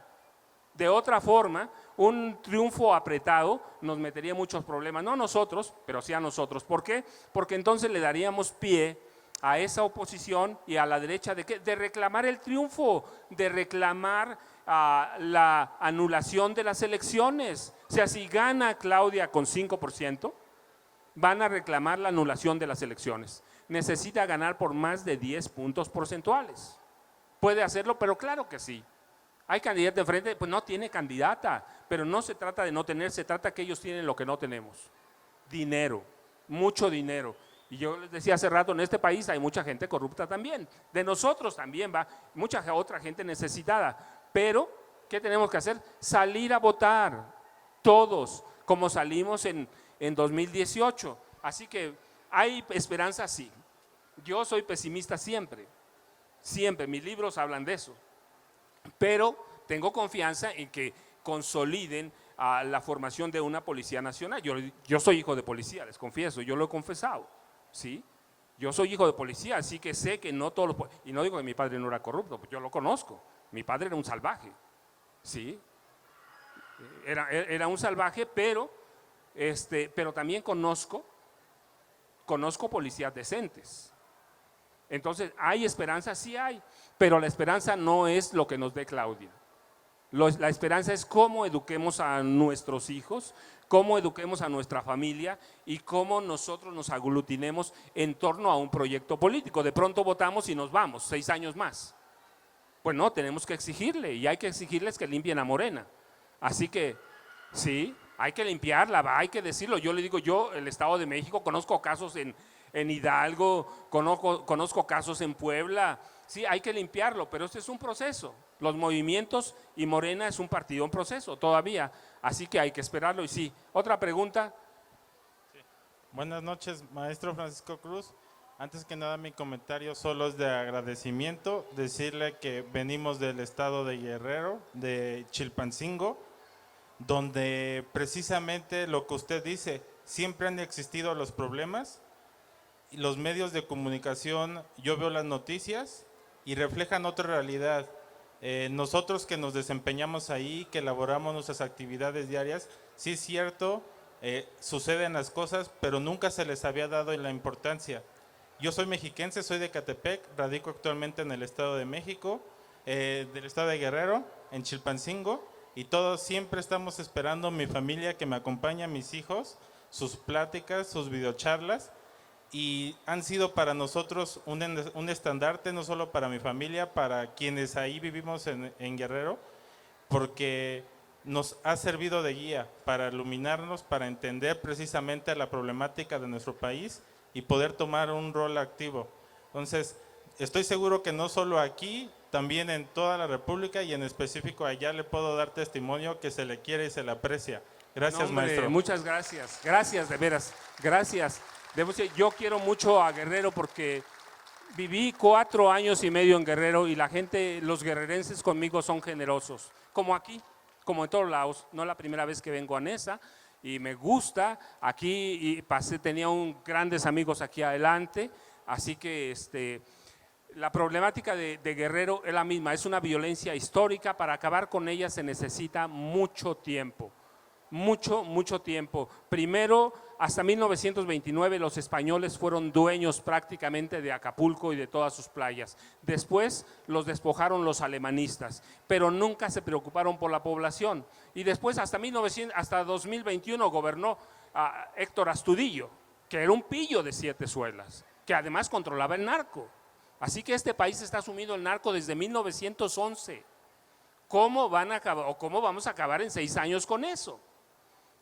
De otra forma, un triunfo apretado nos metería muchos problemas, no a nosotros, pero sí a nosotros. ¿Por qué? Porque entonces le daríamos pie a esa oposición y a la derecha de reclamar el triunfo, de reclamar la anulación de las elecciones. O sea, si gana Claudia con 5%, van a reclamar la anulación de las elecciones. Necesita ganar por más de 10 puntos porcentuales. Puede hacerlo, pero claro que sí. Hay candidata enfrente, pues no tiene candidata, pero no se trata de no tener, se trata que ellos tienen lo que no tenemos. Dinero, mucho dinero. Y yo les decía hace rato, en este país hay mucha gente corrupta también. De nosotros también mucha otra gente necesitada. Pero, ¿qué tenemos que hacer? Salir a votar, todos, como salimos en 2018. Así que hay esperanza, sí. Yo soy pesimista siempre, mis libros hablan de eso. Pero tengo confianza en que consoliden la formación de una Policía Nacional. Yo soy hijo de policía, les confieso, yo lo he confesado, ¿sí? Yo soy hijo de policía, así que sé que no todos los… Y no digo que mi padre no era corrupto, yo lo conozco. Mi padre era un salvaje, ¿sí? Era un salvaje, pero también conozco policías decentes. Entonces, ¿hay esperanza? Sí hay, pero la esperanza no es lo que nos dé Claudia. La esperanza es cómo eduquemos a nuestros hijos, cómo eduquemos a nuestra familia y cómo nosotros nos aglutinemos en torno a un proyecto político. De pronto votamos y nos vamos, 6 años más. Pues no, tenemos que exigirle y hay que exigirles que limpien a Morena. Así que, sí, hay que limpiarla, hay que decirlo. Yo le digo, el Estado de México, conozco casos en Hidalgo, conozco casos en Puebla. Sí, hay que limpiarlo, pero este es un proceso. Los movimientos y Morena es un partido en proceso todavía, así que hay que esperarlo. Y sí, otra pregunta. Sí. Buenas noches, maestro Francisco Cruz. Antes que nada, mi comentario solo es de agradecimiento, decirle que venimos del estado de Guerrero, de Chilpancingo, donde precisamente lo que usted dice, siempre han existido los problemas, y los medios de comunicación, yo veo las noticias y reflejan otra realidad. Nosotros que nos desempeñamos ahí, que elaboramos nuestras actividades diarias, sí es cierto, suceden las cosas, pero nunca se les había dado la importancia. Yo soy mexiquense, soy de Ecatepec, radico actualmente en el Estado de México, del Estado de Guerrero, en Chilpancingo, y todos siempre estamos esperando, mi familia que me acompaña, mis hijos, sus pláticas, sus videocharlas, y han sido para nosotros un estandarte, no solo para mi familia, para quienes ahí vivimos en Guerrero, porque nos ha servido de guía para iluminarnos, para entender precisamente la problemática de nuestro país y poder tomar un rol activo. Entonces, estoy seguro que no solo aquí, también en toda la República y en específico allá le puedo dar testimonio que se le quiere y se le aprecia. Gracias, No, hombre, maestro. Muchas gracias. Gracias, de veras. Gracias. Yo quiero mucho a Guerrero porque viví 4 años y medio en Guerrero y la gente, los guerrerenses conmigo son generosos. Como aquí, como en todos lados. No es la primera vez que vengo a Nesa y me gusta. Aquí y tenía grandes amigos aquí adelante. Así que la problemática de Guerrero es la misma. Es una violencia histórica. Para acabar con ella se necesita mucho tiempo. Mucho tiempo. Primero, hasta 1929 los españoles fueron dueños prácticamente de Acapulco y de todas sus playas. Después los despojaron los alemanistas, pero nunca se preocuparon por la población. Y después hasta 2021 gobernó Héctor Astudillo, que era un pillo de 7 suelas, que además controlaba el narco. Así que este país está sumido en el narco desde 1911. ¿Cómo vamos a acabar en 6 años con eso?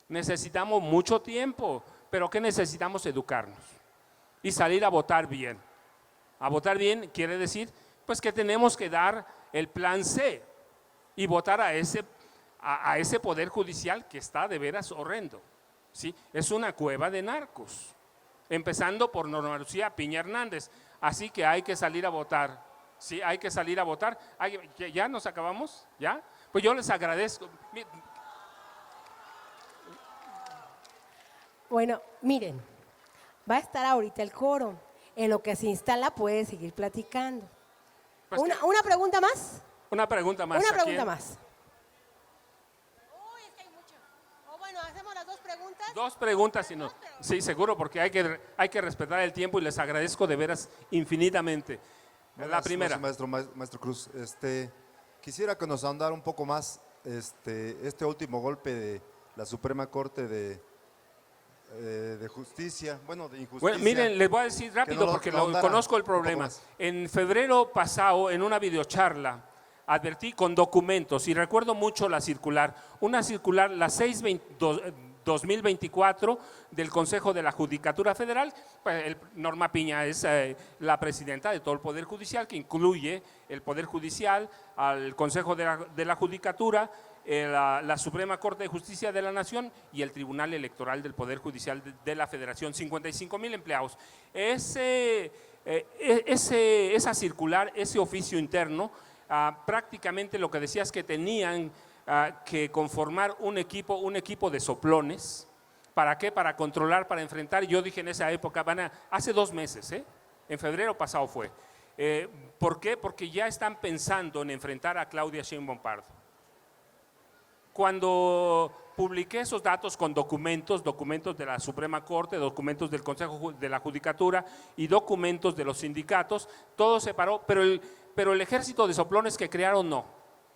Necesitamos mucho tiempo, pero ¿qué necesitamos? Educarnos y salir a votar bien. A votar bien quiere decir pues que tenemos que dar el plan C y votar a ese poder judicial que está de veras horrendo, ¿sí? Es una cueva de narcos, empezando por Norma Lucía Piña Hernández. Así que hay que salir a votar, ¿sí? Hay que salir a votar. ¿Ya nos acabamos? ¿Ya? Pues yo les agradezco. Bueno, miren, va a estar ahorita el coro. En lo que se instala puede seguir platicando. Pues ¿Una pregunta más? Una pregunta más. Una pregunta más. Uy, es que hay mucho. O bueno, hacemos las 2 preguntas. 2 preguntas, si no. Sí, seguro, porque hay que respetar el tiempo y les agradezco de veras infinitamente. La primera. Maestro Cruz, quisiera que nos ahondara un poco más este último golpe de la Suprema Corte de justicia, de injusticia. Bueno, miren, les voy a decir rápido porque conozco el problema. En febrero pasado, en una videocharla, advertí con documentos y recuerdo mucho la circular, la 6/2024 del Consejo de la Judicatura Federal. Norma Piña es la presidenta de todo el Poder Judicial, que incluye el Poder Judicial, al Consejo de la Judicatura, la Suprema Corte de Justicia de la Nación y el Tribunal Electoral del Poder Judicial de la Federación, 55,000 empleados. Esa circular, ese oficio interno, prácticamente lo que decía es que tenían que conformar un equipo de soplones. ¿Para qué? Para controlar, para enfrentar. Yo dije en esa época, hace 2 meses, en febrero pasado fue. ¿Por qué? Porque ya están pensando en enfrentar a Claudia Sheinbaum Pardo. Cuando publiqué esos datos con documentos de la Suprema Corte, documentos del Consejo de la Judicatura y documentos de los sindicatos, todo se paró, pero el ejército de soplones que crearon no.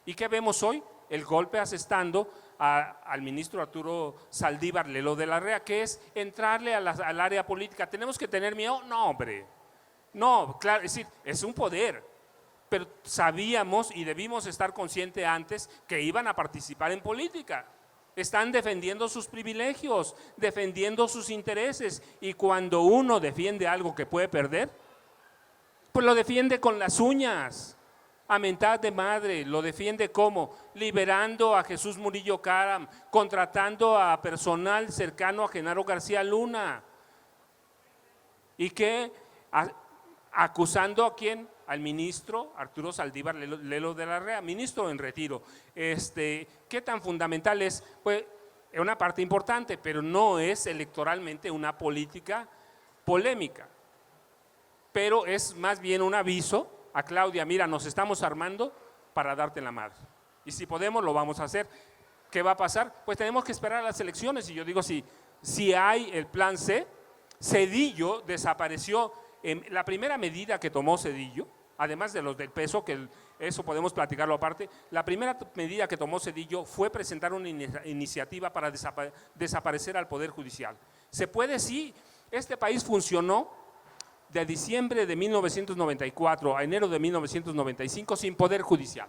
¿Y qué vemos hoy? El golpe asestando al ministro Arturo Saldívar Lelo de la Rea, que es entrarle al área política. ¿Tenemos que tener miedo? No, hombre. No, claro, es decir, es un poder. Pero sabíamos y debimos estar conscientes antes que iban a participar en política. Están defendiendo sus privilegios, defendiendo sus intereses, y cuando uno defiende algo que puede perder, pues lo defiende con las uñas, a mentad de madre. Lo defiende ¿cómo? Liberando a Jesús Murillo Caram, contratando a personal cercano a Genaro García Luna. ¿Y qué? Acusando ¿a quién? Al ministro Arturo Saldívar Lelo de la Rea, ministro en retiro. ¿Qué tan fundamental es? Pues es una parte importante, pero no es electoralmente una política polémica, pero es más bien un aviso a Claudia, mira, nos estamos armando para darte la madre. Y si podemos, lo vamos a hacer. ¿Qué va a pasar? Pues tenemos que esperar a las elecciones. Y yo digo, si hay el plan C, Zedillo desapareció. La primera medida que tomó Zedillo, además de los del peso, que eso podemos platicarlo aparte, la primera medida que tomó Zedillo fue presentar una iniciativa para desaparecer al Poder Judicial. ¿Se puede? Sí. Este país funcionó de diciembre de 1994 a enero de 1995 sin Poder Judicial.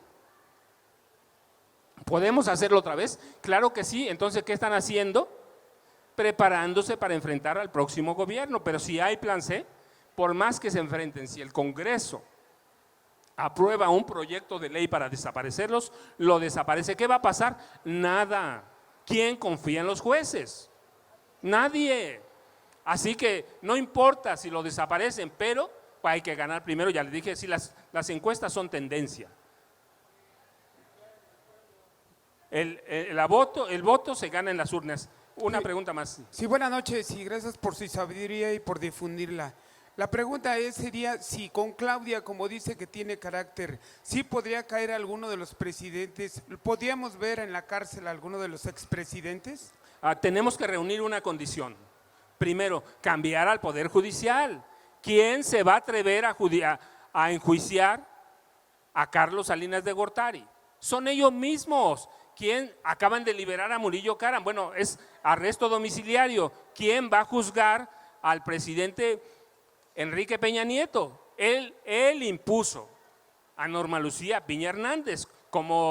¿Podemos hacerlo otra vez? Claro que sí. Entonces, ¿qué están haciendo? Preparándose para enfrentar al próximo gobierno. Pero si hay plan C, por más que se enfrenten, si el Congreso aprueba un proyecto de ley para desaparecerlos, lo desaparece. ¿Qué va a pasar? Nada. ¿Quién confía en los jueces? Nadie. Así que no importa si lo desaparecen, pero hay que ganar primero. Ya les dije, si las encuestas son tendencia. El voto se gana en las urnas. Una pregunta más. Sí, buenas noches y gracias por su sabiduría y por difundirla. La pregunta sería si con Claudia, como dice que tiene carácter, sí podría caer alguno de los presidentes. ¿Podríamos ver en la cárcel a alguno de los expresidentes? Tenemos que reunir una condición. Primero, cambiar al Poder Judicial. ¿Quién se va a atrever a enjuiciar a Carlos Salinas de Gortari? Son ellos mismos. ¿Quién? Acaban de liberar a Murillo Karam. Bueno, es arresto domiciliario. ¿Quién va a juzgar al presidente Enrique Peña Nieto? Él impuso a Norma Lucía Piña Hernández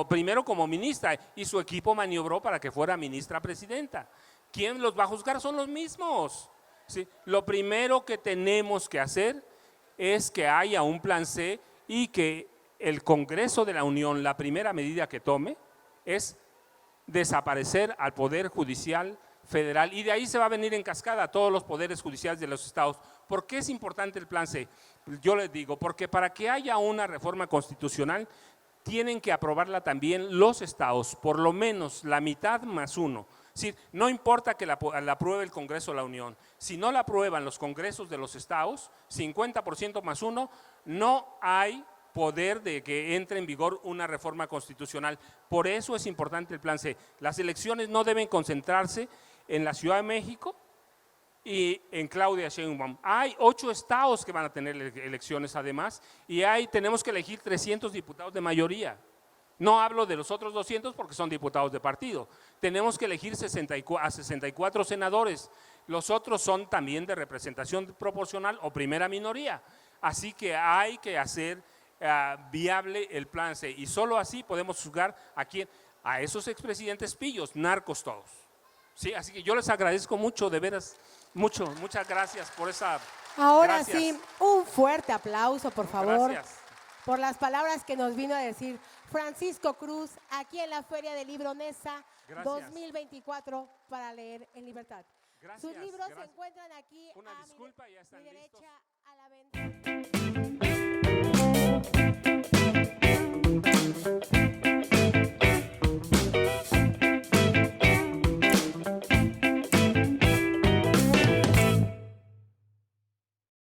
primero como ministra y su equipo maniobró para que fuera ministra presidenta. ¿Quién los va a juzgar? Son los mismos. ¿Sí? Lo primero que tenemos que hacer es que haya un plan C y que el Congreso de la Unión, la primera medida que tome es desaparecer al Poder Judicial Federal y de ahí se va a venir en cascada a todos los poderes judiciales de los estados. ¿Por qué es importante el plan C? Yo les digo, porque para que haya una reforma constitucional tienen que aprobarla también los estados, por lo menos la mitad más uno. Sí, no importa que la apruebe el Congreso de la Unión, si no la aprueban los congresos de los estados, 50% más uno, no hay poder de que entre en vigor una reforma constitucional. Por eso es importante el plan C. Las elecciones no deben concentrarse en la Ciudad de México y en Claudia Sheinbaum. Hay 8 estados que van a tener elecciones además y tenemos que elegir 300 diputados de mayoría. No hablo de los otros 200 porque son diputados de partido. Tenemos que elegir a 64 senadores. Los otros son también de representación proporcional o primera minoría. Así que hay que hacer viable el plan C y solo así podemos juzgar a esos expresidentes pillos, narcos todos. Sí, así que yo les agradezco mucho, de veras, muchas gracias por esa. Ahora gracias. sí, un fuerte aplauso, por favor, Gracias. por las palabras que nos vino a decir Francisco Cruz aquí en la Feria del Libro Nesa Gracias. 2024 para leer en libertad. Gracias, Sus libros se gracias. encuentran aquí Una a disculpa, ya están mi listos. derecha a la venta.